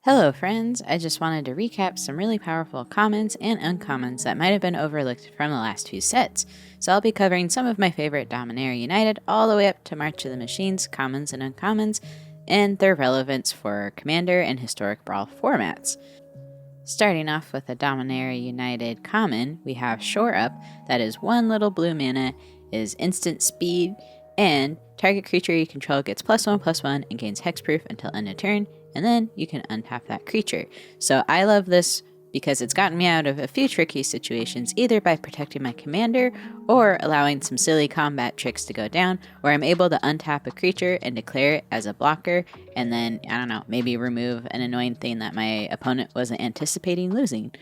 Hello friends, I just wanted to recap some really powerful commons and uncommons that might have been overlooked from the last few sets. So I'll be covering some of my favorite Dominaria United all the way up to March of the Machines, commons and uncommons, and their relevance for Commander and Historic Brawl formats. Starting off with a Dominaria United common, we have Shore Up, that is 1 little blue mana, is instant speed, and target creature you control gets +1/+1 and gains hexproof until end of turn, and then you can untap that creature. So I love this because it's gotten me out of a few tricky situations, either by protecting my commander or allowing some silly combat tricks to go down, where I'm able to untap a creature and declare it as a blocker, and then, I don't know, maybe remove an annoying thing that my opponent wasn't anticipating losing.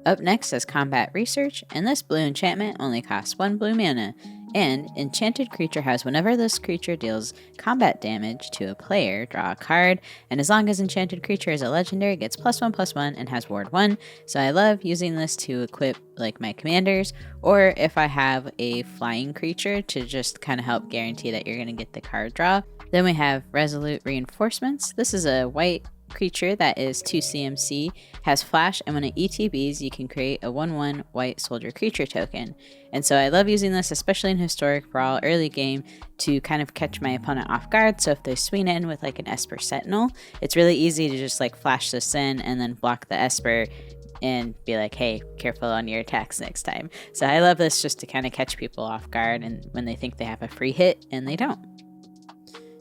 Up next is Combat Research, and this blue enchantment only costs 1 blue mana. And enchanted creature has whenever this creature deals combat damage to a player, draw a card, and as long as enchanted creature is a legendary, it gets +1/+1 and has ward 1. So I love using this to equip like my commanders, or if I have a flying creature to just kind of help guarantee that you're going to get the card draw. Then we have Resolute Reinforcements. This is a white creature that is 2 CMC, has flash, and when it ETBs, you can create a 1/1 white soldier creature token. And so I love using this, especially in Historic Brawl early game, to kind of catch my opponent off guard. So if they swing in with like an Esper Sentinel, it's really easy to just like flash this in and then block the Esper and be like, hey, careful on your attacks next time. So I love this just to kind of catch people off guard and when they think they have a free hit and they don't.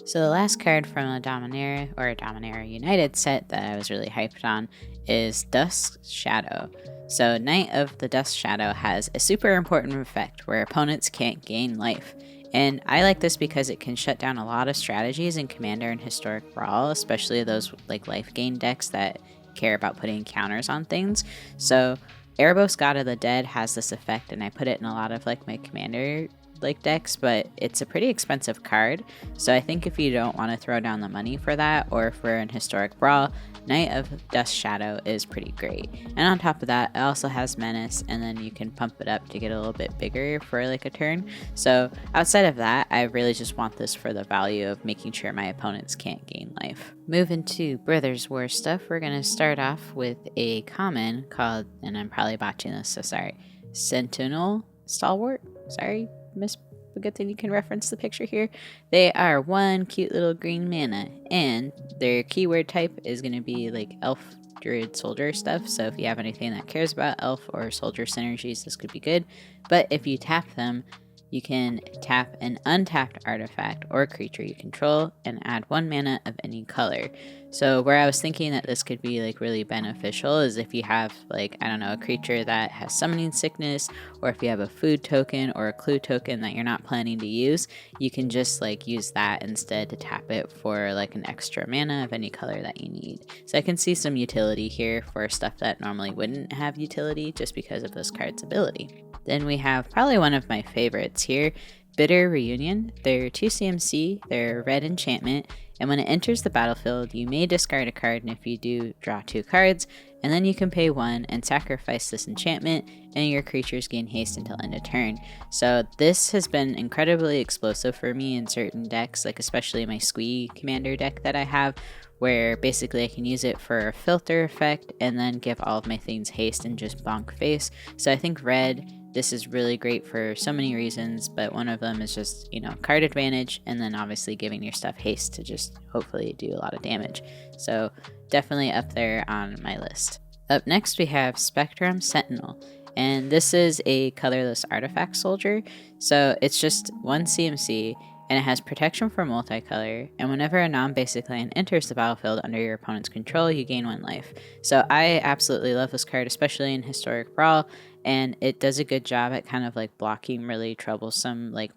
So the last card from a Dominaria or a Dominaria United set that I was really hyped on is Dusk Shadow. So Knight of the Dusk Shadow has a super important effect where opponents can't gain life. And I like this because it can shut down a lot of strategies in Commander and Historic Brawl, especially those like life gain decks that care about putting counters on things. So Erebos God of the Dead has this effect, and I put it in a lot of like my Commander like decks, but it's a pretty expensive card, so I think if you don't want to throw down the money for that, or if we're in Historic Brawl, Knight of Dusk Shadow is pretty great. And on top of that, it also has Menace, and then you can pump it up to get a little bit bigger for like a turn. So outside of that, I really just want this for the value of making sure my opponents can't gain life. Moving to Brothers War stuff, we're going to start off with a common called, and I'm probably botching this, so sorry, Sentinel Stalwart, sorry, Miss, good thing you can reference the picture here. They are 1 cute little green mana, and their keyword type is going to be like elf, druid, soldier stuff. So if you have anything that cares about elf or soldier synergies, this could be good. But if you tap them, you can tap an untapped artifact or creature you control and add 1 mana of any color. So where I was thinking that this could be like really beneficial is if you have like, I don't know, a creature that has summoning sickness, or if you have a food token or a clue token that you're not planning to use, you can just like use that instead to tap it for like an extra mana of any color that you need. So I can see some utility here for stuff that normally wouldn't have utility just because of this card's ability. Then we have probably one of my favorites here, Bitter Reunion. They're 2 CMC, they're red enchantment, and when it enters the battlefield, you may discard a card, and if you do, draw 2 cards, and then you can pay 1 and sacrifice this enchantment, and your creatures gain haste until end of turn. So this has been incredibly explosive for me in certain decks, like especially my Squee Commander deck that I have, where basically I can use it for a filter effect and then give all of my things haste and just bonk face. So I think red, this is really great for so many reasons, but one of them is just, you know, card advantage, and then obviously giving your stuff haste to just hopefully do a lot of damage. So definitely up there on my list. Up next we have Spectrum Sentinel, and this is a colorless artifact soldier. So it's just 1 CMC, and it has protection for multicolor, and whenever a non-basic land enters the battlefield under your opponent's control, you gain 1 life. So I absolutely love this card, especially in Historic Brawl, and it does a good job at kind of like blocking really troublesome like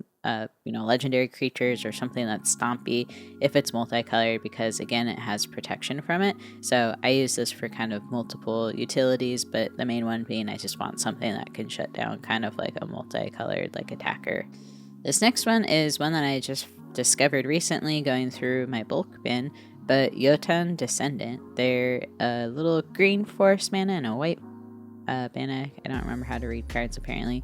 you know, legendary creatures or something that's stompy if it's multicolored, because again it has protection from it. So I use this for kind of multiple utilities, but the main one being I just want something that can shut down kind of like a multicolored like attacker. This next one is one that I just discovered recently going through my bulk bin, but Jotun Descendant. They're a little green forest mana and a white mana. I don't remember how to read cards apparently.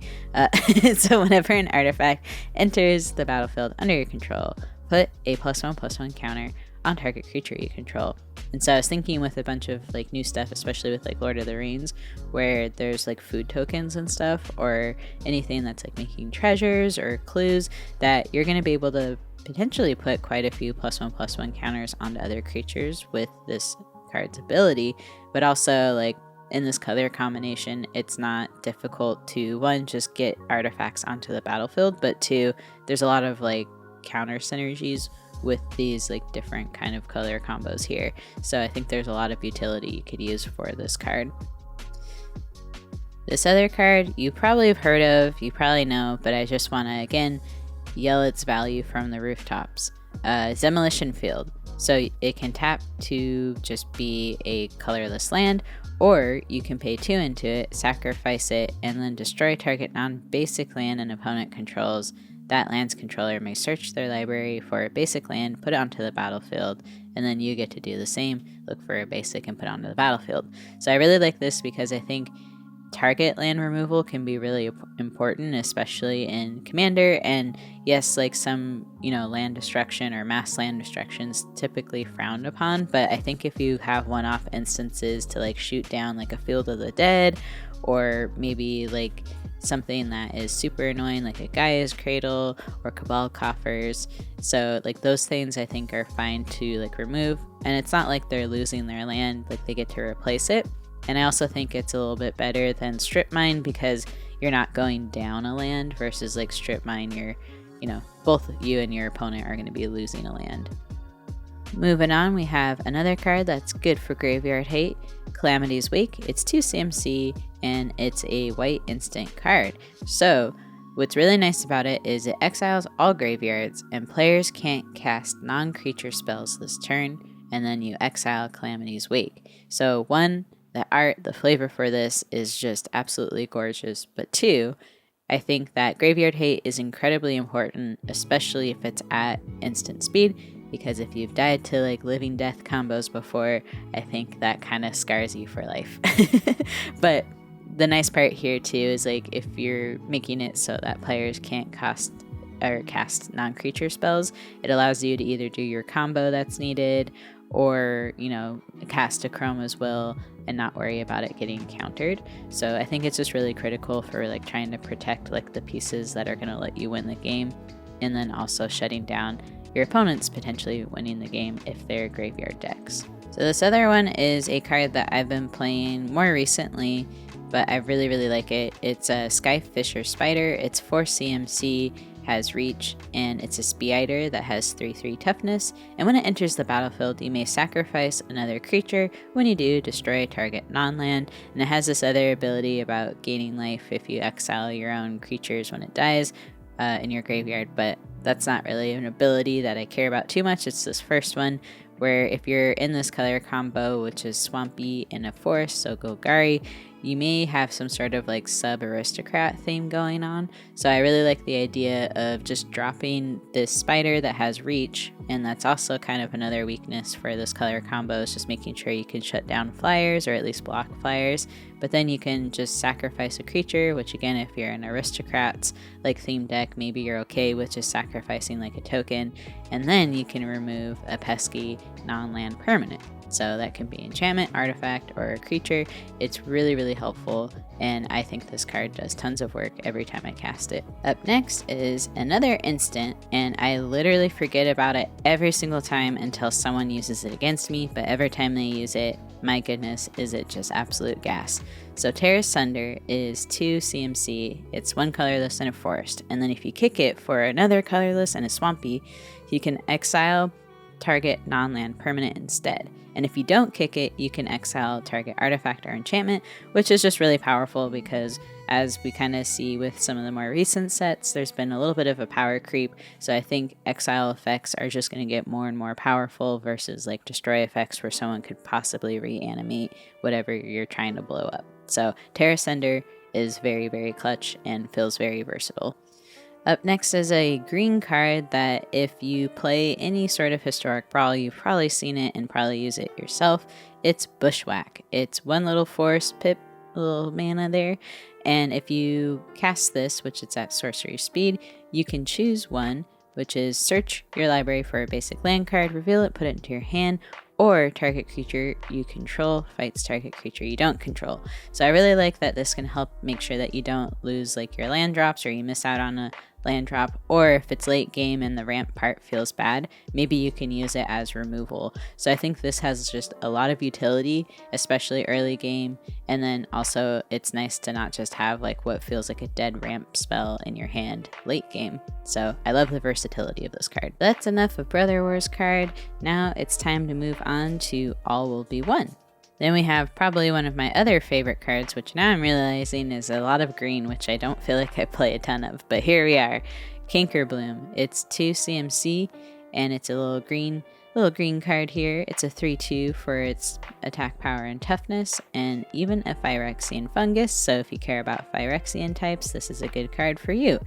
So whenever an artifact enters the battlefield under your control, put a +1/+1 counter on target creature you control. And so I was thinking with a bunch of like new stuff, especially with like Lord of the Rings, where there's like food tokens and stuff, or anything that's like making treasures or clues, that you're going to be able to potentially put quite a few +1/+1 counters onto other creatures with this card's ability. But also, like, in this color combination, it's not difficult to, one, just get artifacts onto the battlefield, but two, there's a lot of like counter synergies with these like different kind of color combos here. So I think there's a lot of utility you could use for this card. This other card you probably have heard of, you probably know, but I just want to again yell its value from the rooftops. Demolition Field. So it can tap to just be a colorless land, or you can pay 2 into it, sacrifice it, and then destroy target non-basic land an opponent controls. That land's controller may search their library for a basic land, put it onto the battlefield, and then you get to do the same, look for a basic and put it onto the battlefield. So I really like this because I think target land removal can be really important, especially in Commander. And yes, like some, land destruction or mass land destruction is typically frowned upon, but I think if you have one-off instances to like shoot down like a Field of the Dead, or maybe like something that is super annoying like a Gaia's Cradle or Cabal Coffers, so like those things I think are fine to like remove, and it's not like they're losing their land, like they get to replace it. And I also think it's a little bit better than Strip Mine because you're not going down a land, versus like Strip Mine, you're, both you and your opponent are going to be losing a land. Moving on, we have another card that's good for graveyard hate, Calamity's Wake. It's 2 CMC and it's a white instant card. So what's really nice about it is it exiles all graveyards and players can't cast non-creature spells this turn, and then you exile Calamity's Wake. So one, the art, the flavor for this is just absolutely gorgeous. But two, I think that Graveyard Hate is incredibly important, especially if it's at instant speed, because if you've died to like living death combos before, I think that kind of scars you for life. But the nice part here too is like if you're making it so that players can't cast non-creature spells, it allows you to either do your combo that's needed, or cast a Chroma's Will and not worry about it getting countered. So I think it's just really critical for like trying to protect like the pieces that are going to let you win the game, and then also shutting down your opponents potentially winning the game if they're graveyard decks. So this other one is a card that I've been playing more recently, but I really, really like it. It's a Skyfisher Spider. It's 4 CMC, has reach, and it's a Speeder that has 3/3 toughness, and when it enters the battlefield you may sacrifice another creature. When you do, destroy a target non-land, and it has this other ability about gaining life if you exile your own creatures when it dies in your graveyard, but that's not really an ability that I care about too much. It's this first one where if you're in this color combo, which is Swampy and a Forest, so Golgari, you may have some sort of like sub-aristocrat theme going on. So I really like the idea of just dropping this spider that has reach, and that's also kind of another weakness for this color combo, is just making sure you can shut down flyers or at least block flyers. But then you can just sacrifice a creature, which again, if you're an aristocrats like theme deck, maybe you're okay with just sacrificing like a token, and then you can remove a pesky non-land permanent. So that can be enchantment, artifact, or a creature. It's really, really helpful, and I think this card does tons of work every time I cast it. Up next is another instant, and I literally forget about it every single time until someone uses it against me, but every time they use it, my goodness, is it just absolute gas. So Terra's Sunder is 2 CMC, it's 1 colorless and a forest, and then if you kick it for another colorless and a swampy, you can exile target non-land permanent instead. And if you don't kick it, you can exile target artifact or enchantment, which is just really powerful because, as we kind of see with some of the more recent sets, there's been a little bit of a power creep. So I think exile effects are just going to get more and more powerful versus like destroy effects where someone could possibly reanimate whatever you're trying to blow up. So Terra Sender is very, very clutch and feels very versatile. Up next is a green card that if you play any sort of historic brawl, you've probably seen it and probably use it yourself. It's Bushwhack. It's 1 little forest pip, little mana there, and if you cast this, which it's at sorcery speed, you can choose 1 which is search your library for a basic land card, reveal it, put it into your hand, or target creature you control fights target creature you don't control. So I really like that this can help make sure that you don't lose like your land drops or you miss out on a land drop, or if it's late game and the ramp part feels bad, maybe you can use it as removal. So I think this has just a lot of utility, especially early game, and then also it's nice to not just have like what feels like a dead ramp spell in your hand late game. So I love the versatility of this card. That's enough of Brother Wars card. Now it's time to move on to All Will Be One. Then we have probably one of my other favorite cards, which now I'm realizing is a lot of green, which I don't feel like I play a ton of, but here we are. Cankerbloom. It's 2 CMC, and it's a little green card here. It's a 3/2 for its attack power and toughness, and even a Phyrexian fungus, so if you care about Phyrexian types, this is a good card for you.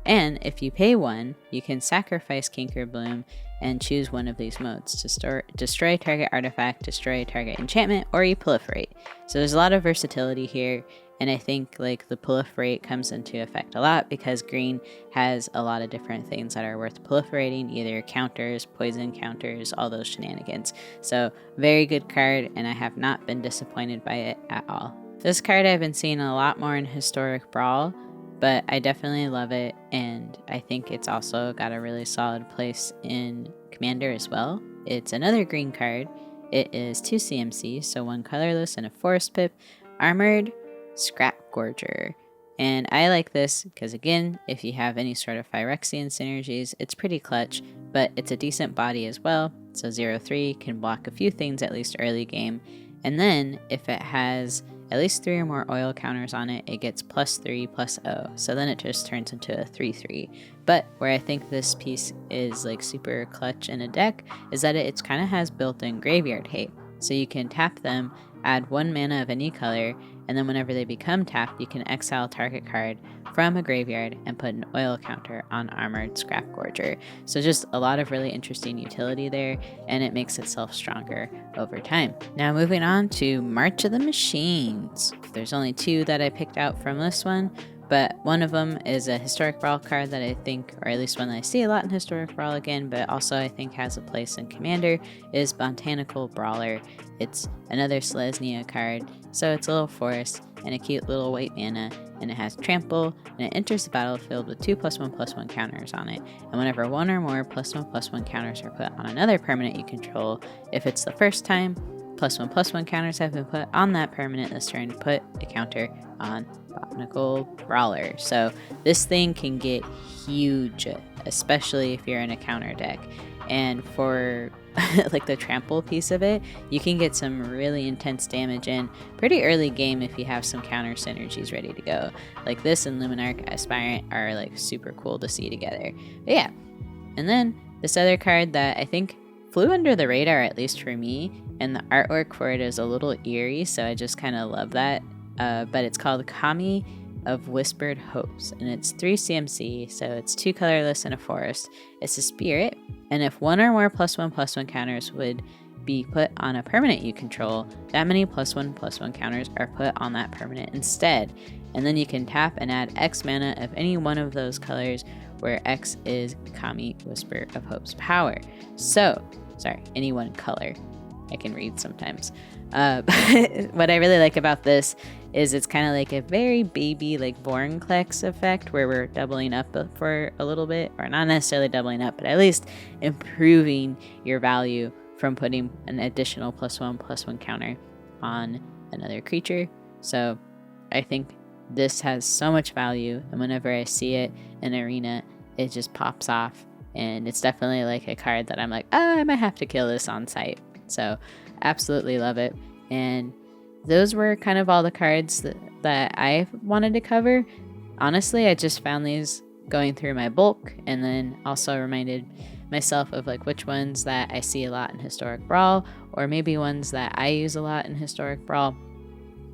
And if you pay 1, you can sacrifice Cankerbloom and choose one of these modes to destroy target artifact, destroy target enchantment, or you proliferate. So there's a lot of versatility here, and I think like the proliferate comes into effect a lot because green has a lot of different things that are worth proliferating, either counters, poison counters, all those shenanigans. So very good card, and I have not been disappointed by it at all. This card I've been seeing a lot more in Historic Brawl, but I definitely love it, and I think it's also got a really solid place in Commander as well. It's another green card. It is 2 CMC, so 1 colorless and a forest pip, armored Scrap Gorger. And I like this because, again, if you have any sort of Phyrexian synergies, it's pretty clutch, but it's a decent body as well. So 0/3 can block a few things at least early game, and then if it has at least 3 or more oil counters on it, it gets +3/+0. So then it just turns into a 3/3. But where I think this piece is like super clutch in a deck is that it kind of has built-in graveyard hate. So you can tap them, add 1 mana of any color, and then whenever they become tapped, you can exile target card from a graveyard and put an oil counter on Armored Scrap Gorger. So just a lot of really interesting utility there, and it makes itself stronger over time. Now moving on to March of the Machines. There's only 2 that I picked out from this one, but one of them is a Historic Brawl card that I think, or at least one that I see a lot in Historic Brawl again, but also I think has a place in Commander, is Botanical Brawler. It's another Selesnya card, so it's a little forest and a cute little white mana, and it has trample, and it enters the battlefield with 2 +1/+1 counters on it, and whenever 1 or more +1/+1 counters are put on another permanent you control, if it's the first time, +1/+1 counters have been put on that permanent this turn, put a counter on Botanical Brawler. So this thing can get huge, especially if you're in a counter deck. And for like the trample piece of it, you can get some really intense damage in pretty early game if you have some counter synergies ready to go. Like this and Luminarch Aspirant are like super cool to see together. But yeah, and then this other card that I think flew under the radar, at least for me, and the artwork for it is a little eerie, so I just kind of love that. But it's called Kami of Whispered Hopes, and it's 3 CMC, so it's 2 colorless and a forest. It's a spirit, and if 1 or more +1/+1 counters would be put on a permanent you control, that many +1/+1 counters are put on that permanent instead. And then you can tap and add X mana of any one of those colors, where X is Kami Whisper of Hope's power. So, sorry, any one color. I can read sometimes. What I really like about this is it's kind of like a very baby like Vorinclex effect, where we're doubling up for a little bit, or not necessarily doubling up, but at least improving your value from putting an additional +1/+1 counter on another creature. So I think this has so much value, and whenever I see it in Arena, it just pops off, and it's definitely like a card that I'm like, oh, I might have to kill this on site. So absolutely love it. And those were kind of all the cards that I wanted to cover. Honestly, I just found these going through my bulk, and then also reminded myself of like which ones that I see a lot in Historic Brawl, or maybe ones that I use a lot in Historic Brawl.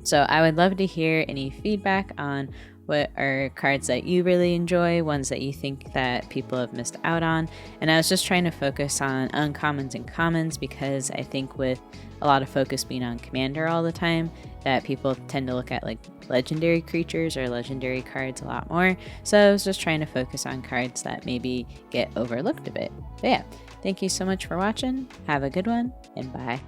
So I would love to hear any feedback on what are cards that you really enjoy, ones that you think that people have missed out on. And I was just trying to focus on uncommons and commons because I think with a lot of focus being on Commander all the time, that people tend to look at like legendary creatures or legendary cards a lot more. So I was just trying to focus on cards that maybe get overlooked a bit. But yeah, thank you so much for watching. Have a good one, and bye.